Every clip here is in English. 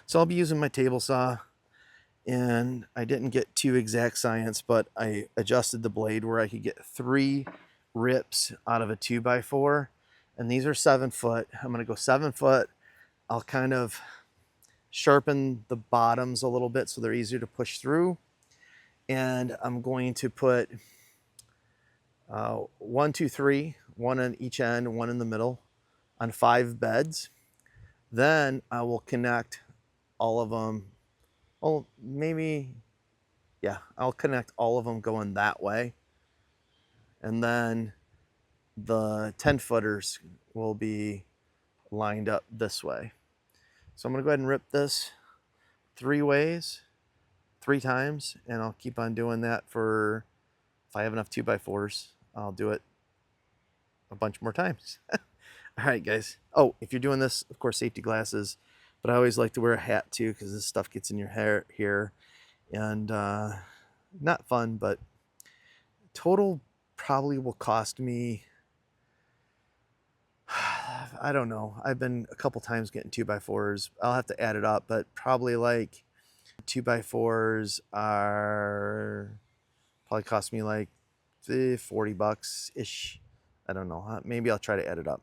So I'll be using my table saw, and I didn't get too exact science, but I adjusted the blade where I could get 3 rips out of a 2x4, and these are 7 foot. I'm gonna go 7 foot. I'll kind of sharpen the bottoms a little bit so they're easier to push through, and I'm going to put 1, 2, 3, one on each end, one in the middle, on 5 beds. Then I will connect all of them. Oh, maybe, yeah, I'll connect all of them going that way. And then the 10 footers will be lined up this way. So I'm gonna go ahead and rip this 3 ways, 3 times, and I'll keep on doing that for, if I have enough 2x4s, I'll do it a bunch more times. All right, guys. Oh, if you're doing this, of course, safety glasses, but I always like to wear a hat too, because this stuff gets in your hair here, and not fun, but total probably will cost me, I don't know. I've been a couple times getting 2x4s. I'll have to add it up, but probably like 2x4s are probably cost me like $40 ish. I don't know. Maybe I'll try to add it up.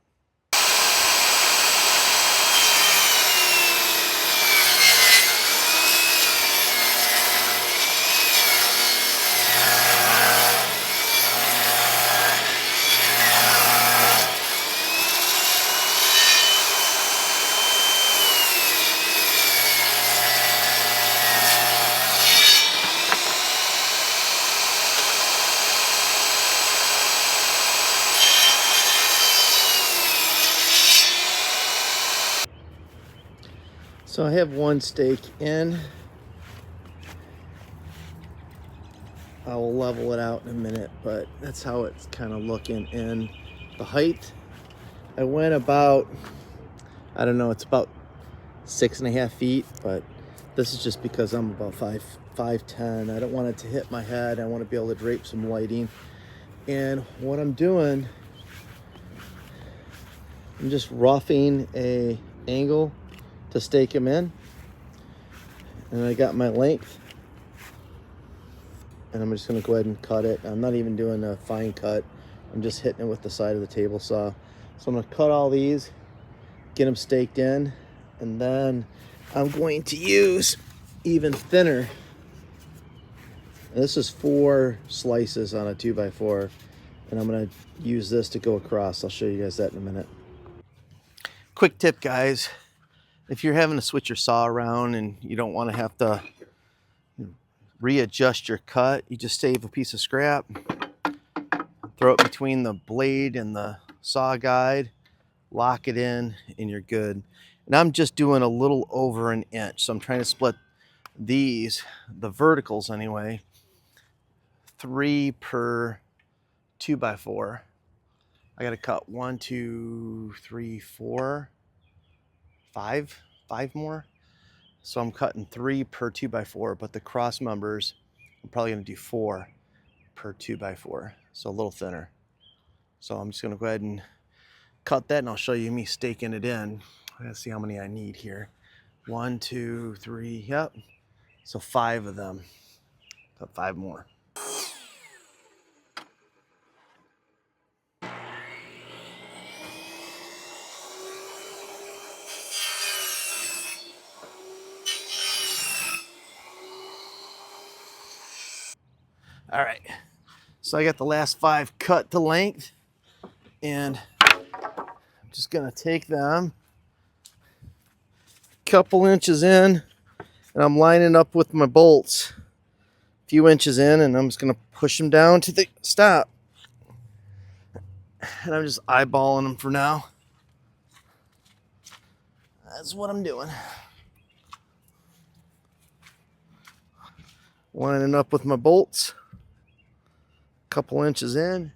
So I have one stake in. I will level it out in a minute, but that's how it's kind of looking. And the height, I went about, I don't know, it's about 6.5 feet, but this is just because I'm about 5'10". I don't want it to hit my head. I want to be able to drape some lighting. And what I'm doing, I'm just roughing a angle to stake him in, and I got my length, and I'm just going to go ahead and cut it. I'm not even doing a fine cut. I'm just hitting it with the side of the table saw. So I'm going to cut all these, get them staked in, and then I'm going to use even thinner. And this is 4 slices on a 2x4, and I'm going to use this to go across. I'll show you guys that in a minute. Quick tip, guys. If you're having to switch your saw around and you don't want to have to readjust your cut, you just save a piece of scrap, throw it between the blade and the saw guide, lock it in, and you're good. And I'm just doing a little over an inch, so I'm trying to split these, the verticals anyway, 3 per 2x4. I got to cut 1, 2, 3, 4, 5 more. So I'm cutting 3 per 2x4, but the cross members, I'm probably going to do 4 per 2x4, so a little thinner. So I'm just going to go ahead and cut that, and I'll show you me staking it in. Let's see how many I need here. 1, 2, 3, yep. So 5 of them. Cut 5 more. All right, so I got the last 5 cut to length, and I'm just gonna take them a couple inches in, and I'm lining up with my bolts a few inches in, and I'm just gonna push them down to the stop. And I'm just eyeballing them for now. That's what I'm doing. Lining up with my bolts, a couple inches in,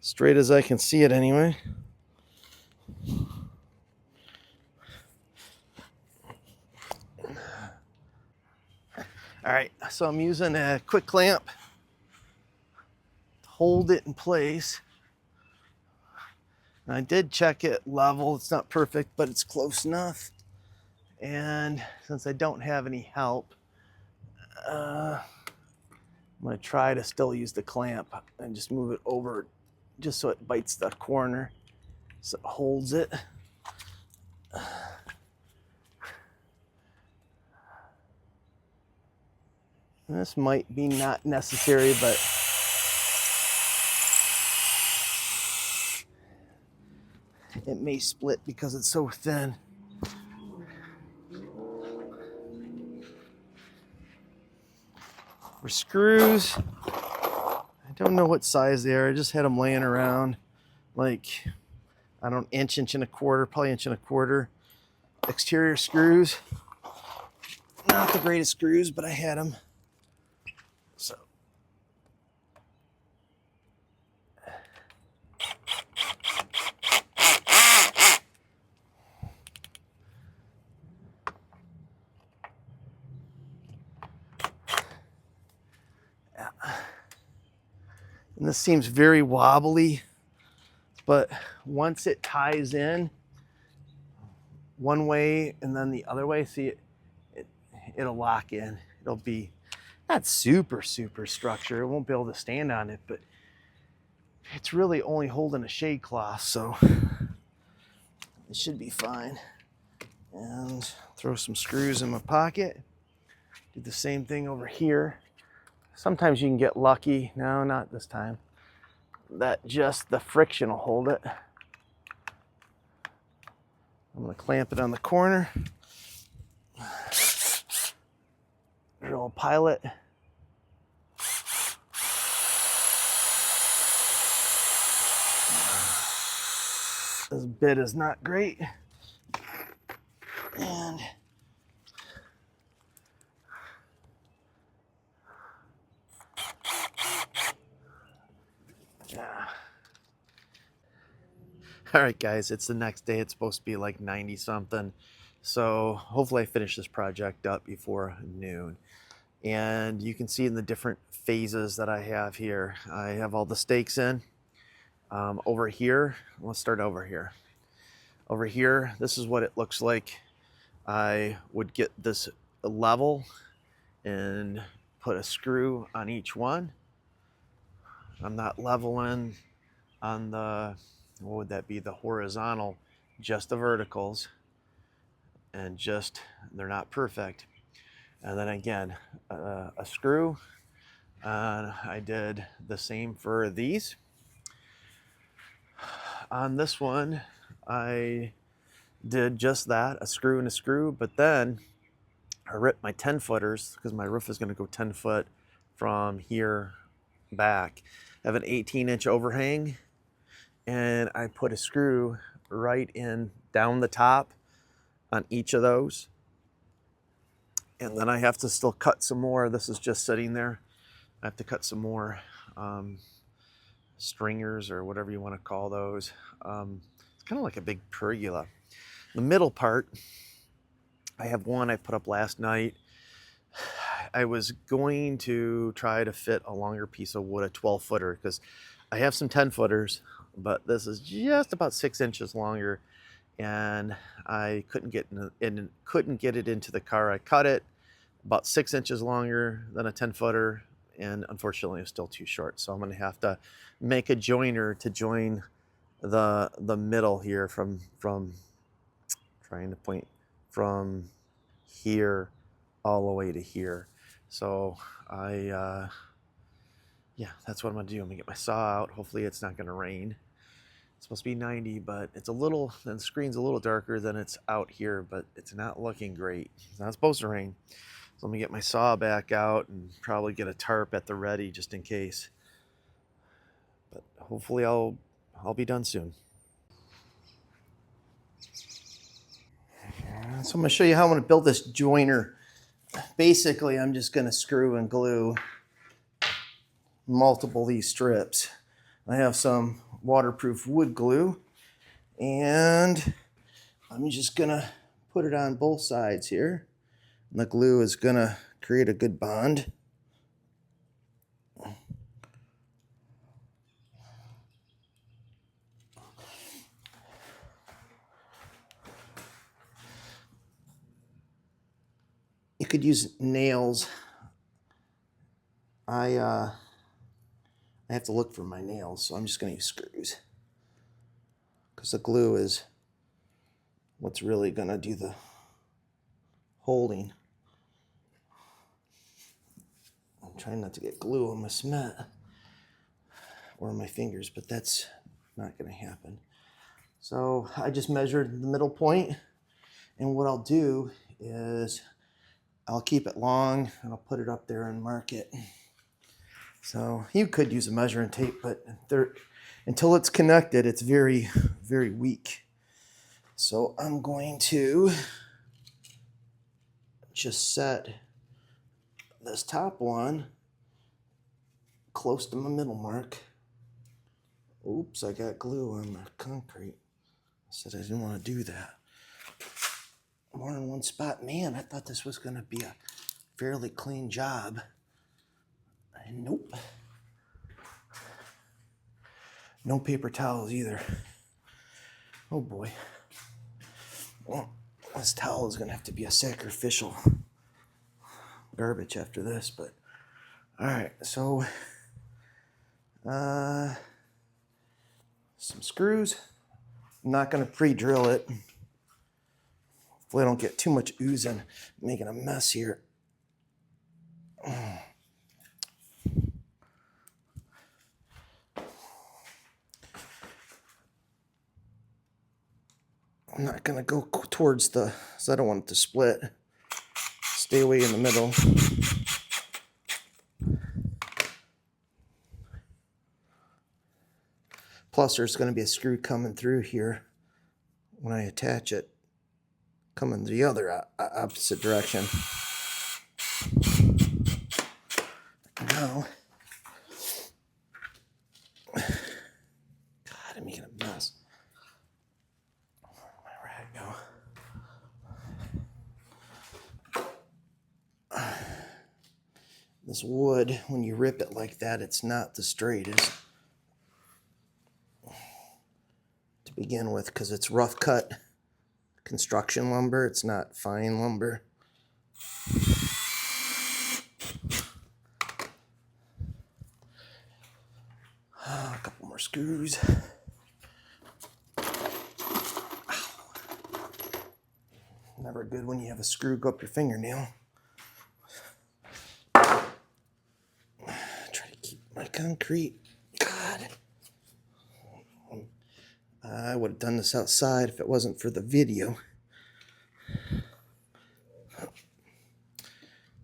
straight as I can see it anyway. All right, so I'm using a quick clamp to hold it in place. And I did check it level. It's not perfect, but it's close enough. And since I don't have any help, I'm going to try to still use the clamp and just move it over just so it bites the corner, so it holds it. And this might be not necessary, but it may split because it's so thin. For screws, I don't know what size they are. I just had them laying around, like, I don't know, inch and a quarter, probably inch and a quarter. Exterior screws, not the greatest screws, but I had them. So yeah. And this seems very wobbly, but once it ties in one way and then the other way, see it'll lock in. It'll be not super structure. It won't be able to stand on it, but it's really only holding a shade cloth, so it should be fine. And throw some screws in my pocket. Do the same thing over here. Sometimes you can get lucky. No, not this time. That just the friction will hold it. I'm going to clamp it on the corner. Drill a pilot. This bit is not great. And yeah. All right, guys, it's the next day. It's supposed to be like 90 something. So hopefully I finish this project up before noon. And you can see in the different phases that I have here. I have all the stakes in. Over here, let's start over here. Over here, this is what it looks like. I would get this level and put a screw on each one. I'm not leveling on the, what would that be, the horizontal, just the verticals, and just, they're not perfect. And then again, a screw, and I did the same for these. On this one, I did just that, a screw and a screw, but then I ripped my 10 footers because my roof is going to go 10 foot from here back. I have an 18-inch overhang, and I put a screw right in down the top on each of those. And then I have to still cut some more. This is just sitting there. I have to cut some more stringers or whatever you want to call those. It's kind of like a big pergola. The middle part, I have one I put up last night. I was going to try to fit a longer piece of wood, a 12-footer, because I have some 10-footers, but this is just about 6 inches longer, and I couldn't get it into the car. I cut it about 6 inches longer than a 10-footer, and unfortunately it's still too short. So I'm going to have to make a joiner to join the middle here from trying to point from here all the way to here. So yeah, that's what I'm gonna do. I'm gonna get my saw out. Hopefully it's not gonna rain. It's supposed to be 90, but it's a little, the screen's a little darker than it's out here, but it's not looking great. It's not supposed to rain. So let me get my saw back out and probably get a tarp at the ready just in case. But hopefully I'll be done soon. So I'm going to show you how I'm going to build this joiner. Basically, I'm just going to screw and glue multiple of these strips. I have some waterproof wood glue, and I'm just going to put it on both sides here. And the glue is going to create a good bond. could use nails. I have to look for my nails, so I'm just going to use screws. Because the glue is what's really going to do the holding. I'm trying not to get glue on my cement or on my fingers, but that's not going to happen. So I just measured the middle point, and what I'll do is I'll keep it long and I'll put it up there and mark it. So you could use a measuring tape, but until it's connected, it's very, very weak. So I'm going to just set this top one close to my middle mark. Oops, I got glue on my concrete. I said I didn't want to do that. More in one spot. Man, I thought this was going to be a fairly clean job. And nope. No paper towels either. Oh boy. Well, this towel is going to have to be a sacrificial garbage after this, but alright, so some screws. I'm not going to pre-drill it. Hopefully I don't get too much oozing, making a mess here. I'm not going to go towards the, so I don't want it to split. Stay away in the middle. Plus there's going to be a screw coming through here when I attach it, coming the other opposite direction. Now, God, I'm making a mess. Where'd my rag go? This wood, when you rip it like that, it's not the straightest to begin with because it's rough cut construction lumber. It's not fine lumber. A couple more screws. Never good when you have a screw go up your fingernail. Try to keep my concrete. God. I would have done this outside if it wasn't for the video.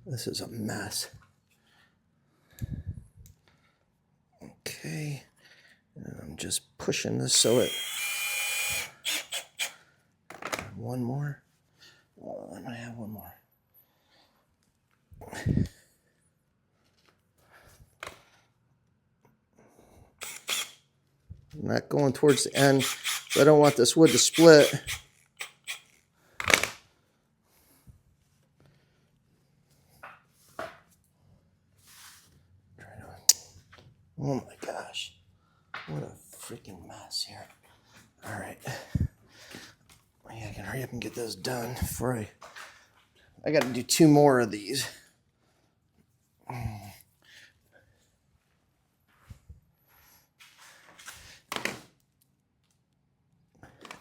This is a mess. Okay. And I'm just pushing this so it... One more. Oh, I have one more. I'm not going towards the end, so I don't want this wood to split. Oh my gosh. What a freaking mess here. Alright. I can hurry up and get this done before I got to do 2 more of these.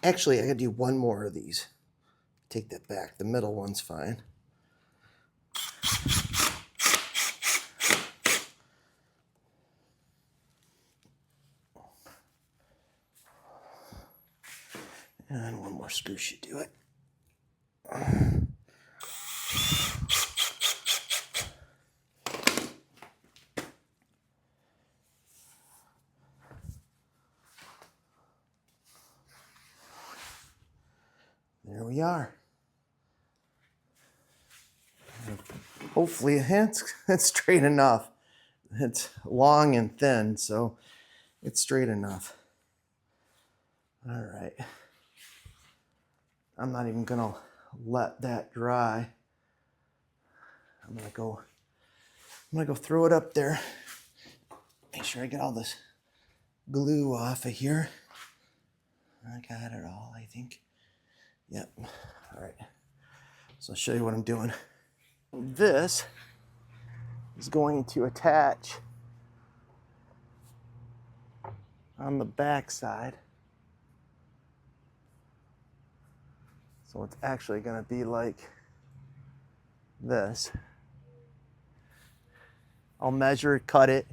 Actually, I got to do 1 more of these. Take that back. The middle one's fine. And 1 more screw should do it. There we are. Hopefully it's straight enough. It's long and thin, so it's straight enough. All right. I'm not even gonna let that dry. I'm gonna go throw it up there. Make sure I get all this glue off of here. I got it all, I think. Yep. All right. So I'll show you what I'm doing. this is going to attach on the back side. So it's actually going to be like this. I'll measure, cut it,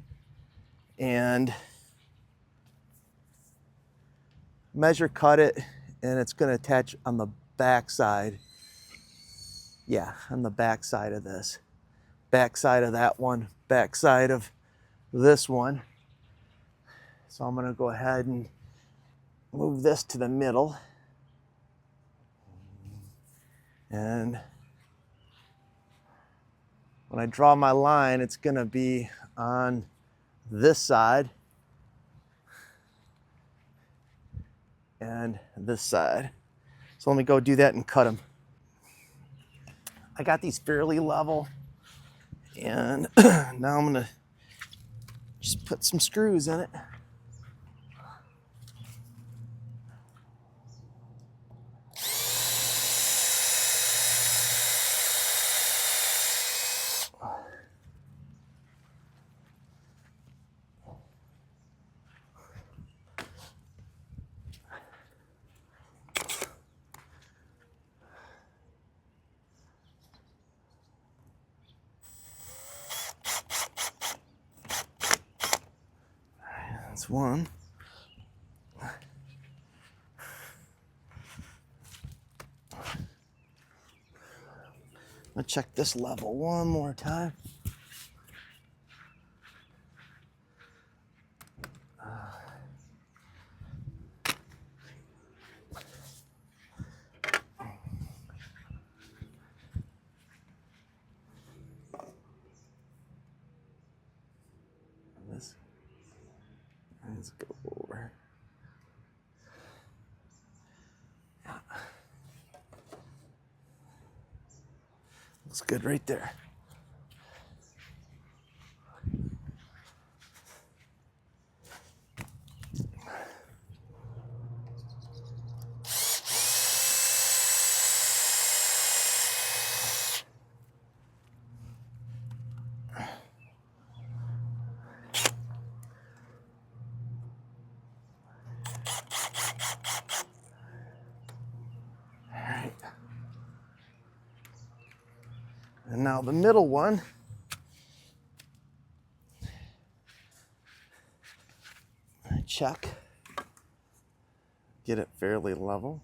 and it's going to attach on the back side. Yeah, on the back side of this. Back side of that one, back side of this one. So I'm going to go ahead and move this to the middle. And when I draw my line, it's going to be on this side and this side. So let me go do that and cut them. I got these fairly level, and now I'm going to just put some screws in it. That's one. I'm gonna check this level one more time. Let's go over. Looks good right there. And now the middle one, I check, get it fairly level.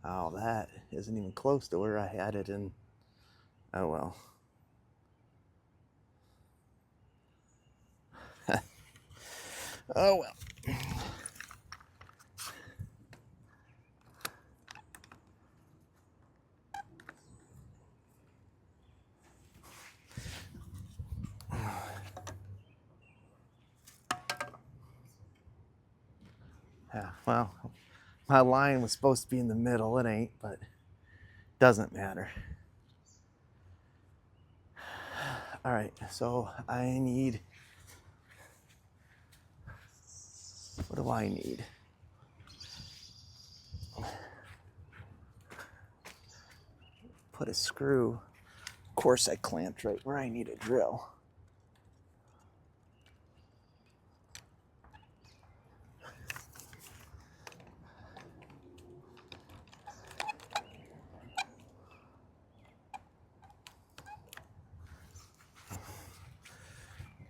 Oh, that isn't even close to where I had it in. Oh well. Oh well. Yeah, well, my line was supposed to be in the middle. It ain't, but doesn't matter. All right, so I need, what do I need? Put a screw. Of course I clamped right where I need a drill.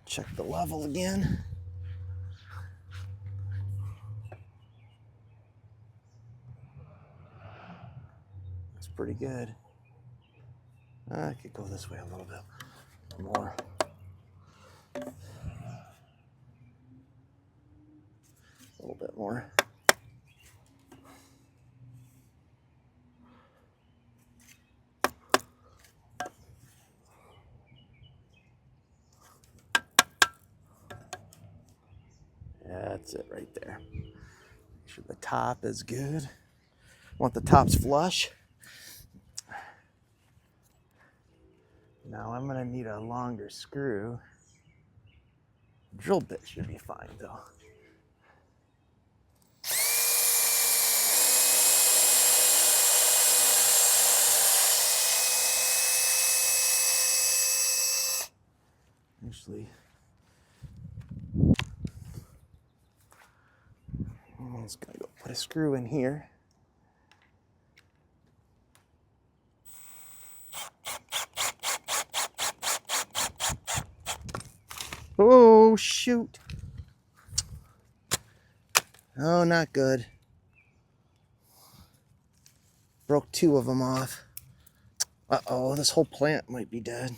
Check the level again. That's pretty good. I could go this way a little bit more. A little bit more. That's it right there. Make sure the top is good. Want the tops flush. Now I'm gonna need a longer screw. Drill bit should be fine though. Usually, I'm just gonna go put a screw in here. Oh, shoot. Oh, not good. Broke 2 of them off. Uh-oh, this whole plant might be dead.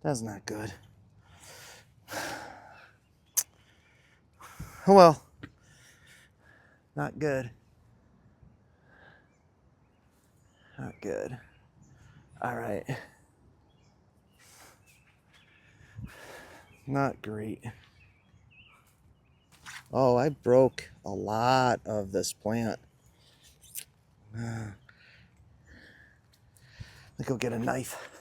That's not good. Oh, well. Not good. Not good. All right. Not great. Oh, I broke a lot of this plant. Let's go get a knife.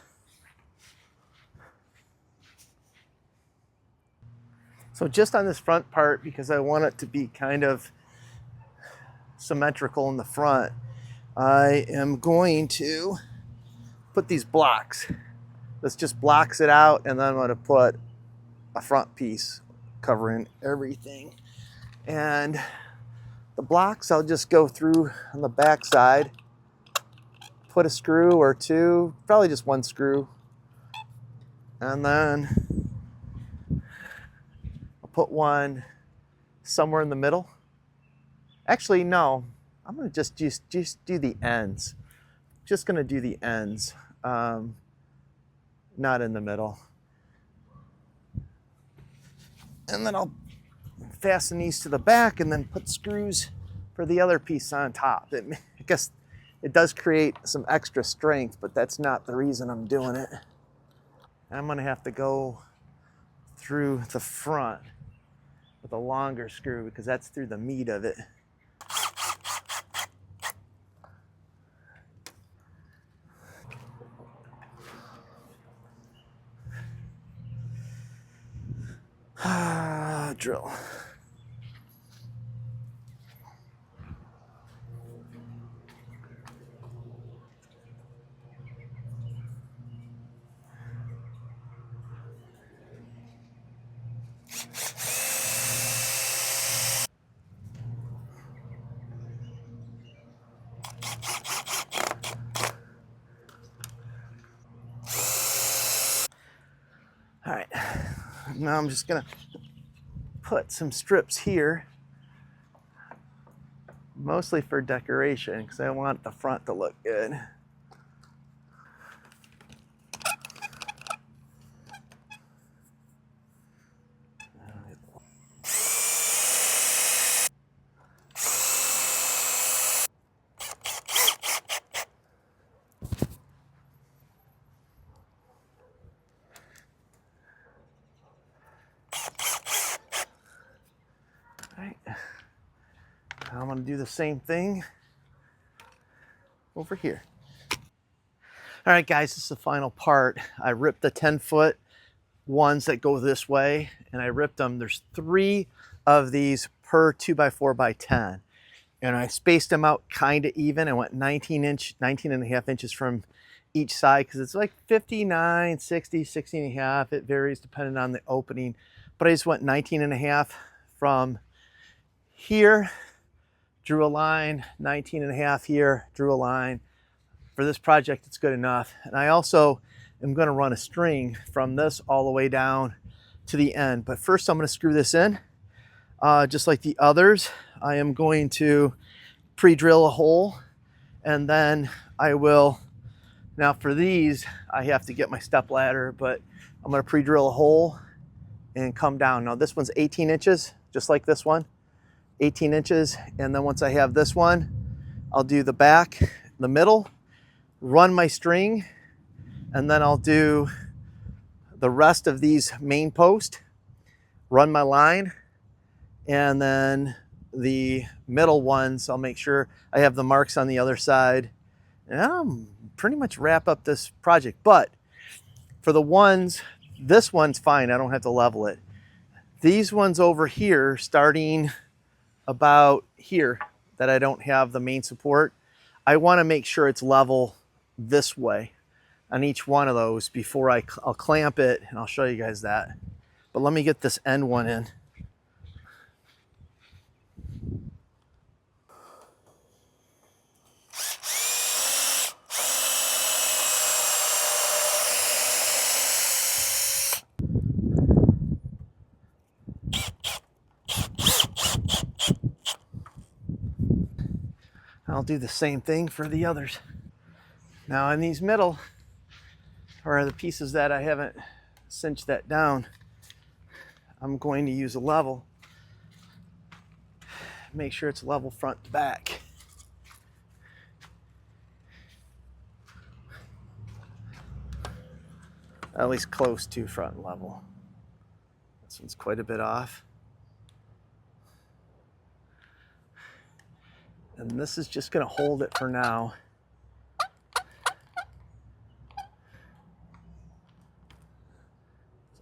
So just on this front part, because I want it to be kind of symmetrical in the front, I am going to put these blocks. This just blocks it out, and then I'm going to put a front piece covering everything. And the blocks I'll just go through on the back side, put a screw or 2, probably just 1 screw, and then I'll put one somewhere in the middle. Actually, no, I'm gonna just do the ends. Just gonna do the ends, not in the middle. And then I'll fasten these to the back and then put screws for the other piece on top. I guess it does create some extra strength, but that's not the reason I'm doing it. I'm gonna have to go through the front with a longer screw because that's through the meat of it. Drill. All right, now I'm just gonna put some strips here, mostly for decoration because I want the front to look good. All right, I'm gonna do the same thing over here. All right, guys, this is the final part. I ripped the 10-foot ones that go this way, and I ripped them. There's 3 of these per 2x4x10, and I spaced them out kind of even. I went 19 and a half inches from each side because it's like 59, 60, 60 and a half. It varies depending on the opening, but I just went 19 and a half from here, drew a line, 19 and a half here, drew a line. For this project, it's good enough. And I also am going to run a string from this all the way down to the end. But first I'm going to screw this in. Just like the others, I am going to pre-drill a hole, and then I will, now for these, I have to get my step ladder, but I'm going to pre-drill a hole and come down. Now this one's 18 inches, just like this one, 18 inches. And then once I have this one, I'll do the back, the middle, run my string, and then I'll do the rest of these main posts, run my line, and then the middle ones, I'll make sure I have the marks on the other side, and I'll pretty much wrap up this project. But for the ones, this one's fine, I don't have to level it. These ones over here, starting about here, that I don't have the main support, I want to make sure it's level this way. on each one of those before I'll clamp it, and I'll show you guys that. But let me get this end one in. I'll do the same thing for the others. Now in these middle, or the pieces that I haven't cinched that down, I'm going to use a level. Make sure it's level front to back. At least close to front level. This one's quite a bit off. And this is just going to hold it for now.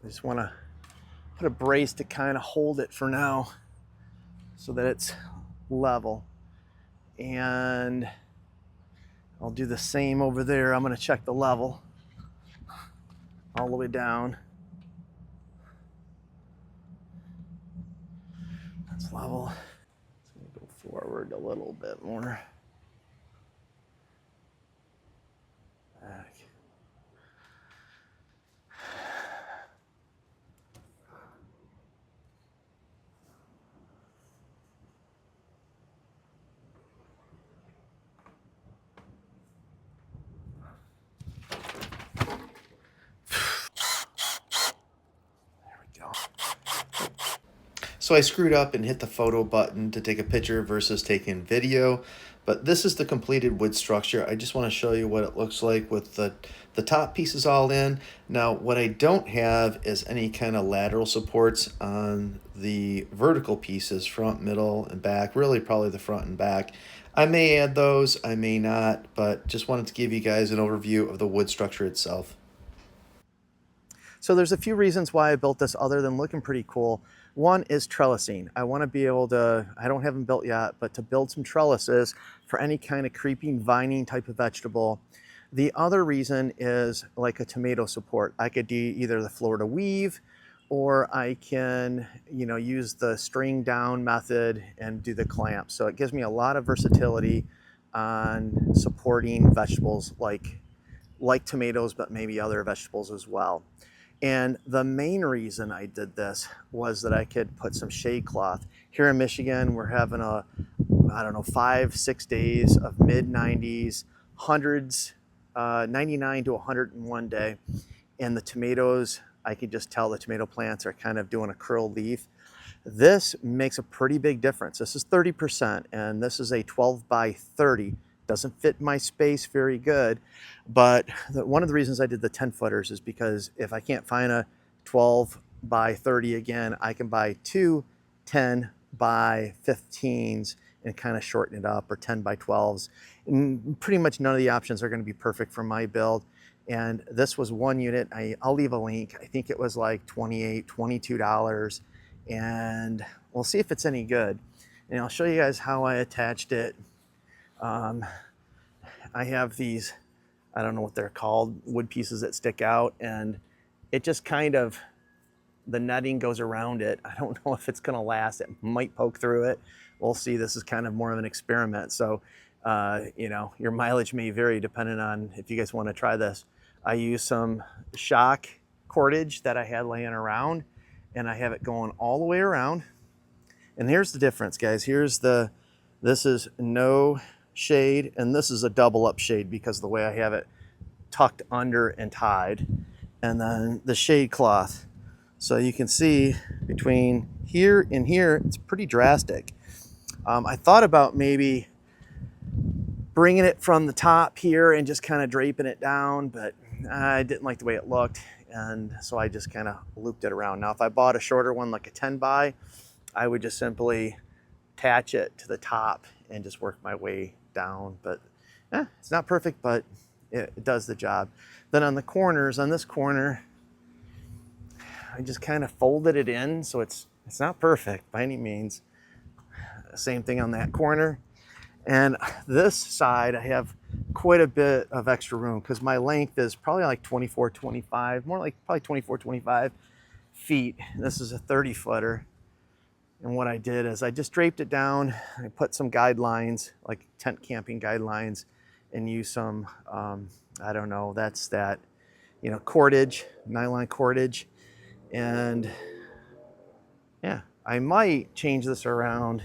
I just want to put a brace to kind of hold it for now so that it's level. And I'll do the same over there. I'm going to check the level all the way down. That's level. It's going to go forward a little bit more. Back. So I screwed up and hit the photo button to take a picture versus taking video, but this is the completed wood structure. I just want to show you what it looks like with the top pieces all in. Now what I don't have is any kind of lateral supports on the vertical pieces, front, middle, and back, really probably the front and back. I may add those, I may not, but just wanted to give you guys an overview of the wood structure itself. So there's a few reasons why I built this other than looking pretty cool. One is trellising. I want to be able to, I don't have them built yet, but to build some trellises for any kind of creeping, vining type of vegetable. The other reason is like a tomato support. I could do either the Florida weave, or I can, use the string down method and do the clamp. So it gives me a lot of versatility on supporting vegetables like tomatoes, but maybe other vegetables as well. And the main reason I did this was that I could put some shade cloth. Here in Michigan, we're having 5-6 days of mid 90s, hundreds, 99 to 101 day. And the tomatoes, I can just tell the tomato plants are kind of doing a curled leaf. This makes a pretty big difference. This is 30%, and this is a 12 by 30. Doesn't fit my space very good, but one of the reasons I did the 10 footers is because if I can't find a 12 by 30 again, I can buy two 10 by 15s and kind of shorten it up, or 10 by 12s. And pretty much none of the options are going to be perfect for my build. And this was one unit. I'll leave a link. I think it was like $28, $22, and we'll see if it's any good. And I'll show you guys how I attached it. I have these, I don't know what they're called, wood pieces that stick out, and it just kind of, the netting goes around it. I don't know if it's going to last. It might poke through it. We'll see. This is kind of more of an experiment. So, your mileage may vary depending on if you guys want to try this. I use some shock cordage that I had laying around, and I have it going all the way around. And here's the difference, guys. This is no shade, and this is a double up shade because of the way I have it tucked under and tied. And then the shade cloth. So you can see between here and here, it's pretty drastic. I thought about maybe bringing it from the top here and just kind of draping it down, but I didn't like the way it looked. And so I just kind of looped it around. Now, if I bought a shorter one, like a 10 by, I would just simply attach it to the top and just work my way down. But it's not perfect, but it does the job. Then on the corners, on this corner, I just kind of folded it in, so it's not perfect by any means. Same thing on that corner. And this side, I have quite a bit of extra room because my length is probably like 24, 25, more like probably 24, 25 feet. This is a 30 footer. And what I did is I just draped it down. I put some guidelines, like tent camping guidelines, and use some, I don't know, that's that, you know, cordage, nylon cordage. And yeah, I might change this around.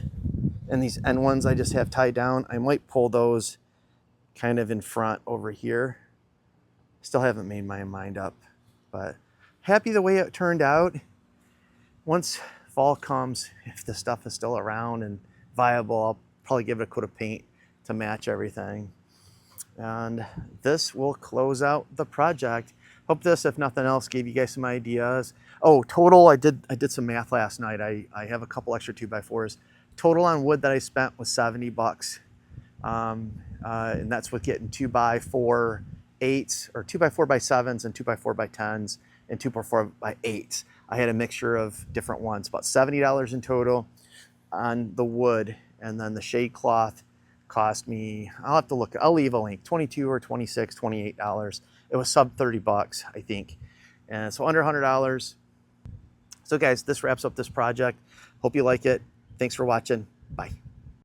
And these end ones I just have tied down, I might pull those kind of in front over here. Still haven't made my mind up, but happy the way it turned out. Once fall comes, if the stuff is still around and viable, I'll probably give it a coat of paint to match everything. And this will close out the project. Hope this, if nothing else, gave you guys some ideas. Oh, total, I did some math last night. I have a couple extra 2x4s. Total on wood that I spent was 70 bucks. And that's with getting 2x4/8s or 2x4x7s and 2x4x10s and 2x4x8s. I had a mixture of different ones, about $70 in total on the wood. And then the shade cloth cost me, I'll have to look, I'll leave a link, 22 or 26, $28. It was sub 30 bucks, I think. And so under $100. So guys, this wraps up this project. Hope you like it. Thanks for watching. Bye.